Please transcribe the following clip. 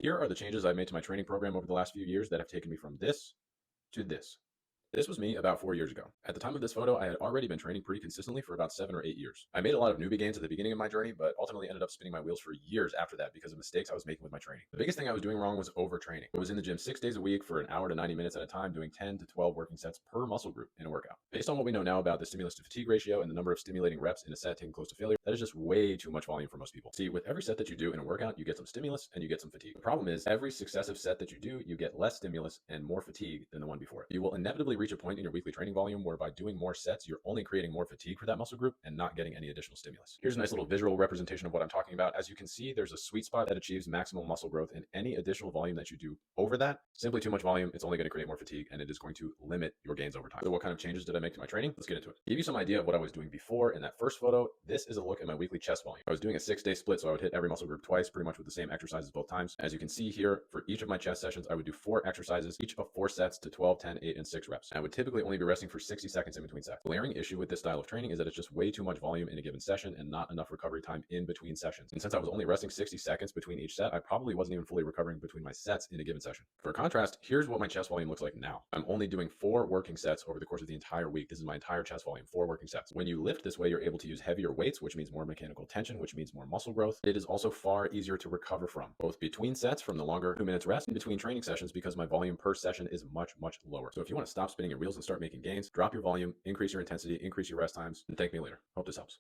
Here are the changes I've made to my training program over the last few years that have taken me from this to this. This was me about 4 years ago. At the time of this photo, I had already been training pretty consistently for about 7 or 8 years. I made a lot of newbie gains at the beginning of my journey, but ultimately ended up spinning my wheels for years after that because of mistakes I was making with my training. The biggest thing I was doing wrong was overtraining. I was in the gym 6 days a week for an hour to 90 minutes at a time, doing 10 to 12 working sets per muscle group in a workout. Based on what we know now about the stimulus to fatigue ratio and the number of stimulating reps in a set taking close to failure, that is just way too much volume for most people. See, with every set that you do in a workout, you get some stimulus and you get some fatigue. The problem is every successive set that you do, you get less stimulus and more fatigue than the one before it. You will inevitably reach a point in your weekly training volume where by doing more sets, you're only creating more fatigue for that muscle group and not getting any additional stimulus. Here's a nice little visual representation of what I'm talking about. As you can see, there's a sweet spot that achieves maximal muscle growth, and any additional volume that you do over that, simply too much volume, it's only going to create more fatigue and it is going to limit your gains over time. So what kind of changes did I make to my training? Let's get into it. To give you some idea of what I was doing before in that first photo, this is a look at my weekly chest volume. I was doing a 6-day split, so I would hit every muscle group twice, pretty much with the same exercises both times. As you can see here, for each of my chest sessions, I would do 4 exercises, each of 4 sets to 12, 10, 8, and 6 reps. And I would typically only be resting for 60 seconds in between sets. The glaring issue with this style of training is that it's just way too much volume in a given session and not enough recovery time in between sessions. And since I was only resting 60 seconds between each set, I probably wasn't even fully recovering between my sets in a given session. For contrast, here's what my chest volume looks like now. I'm only doing 4 working sets over the course of the entire week. This is my entire chest volume, 4 working sets. When you lift this way, you're able to use heavier weights, which means more mechanical tension, which means more muscle growth. It is also far easier to recover from, both between sets from the longer 2 minutes rest and between training sessions because my volume per session is much, much lower. So if you want to stop spinning your wheels and start making gains, drop your volume, increase your intensity, increase your rest times, and thank me later. Hope this helps.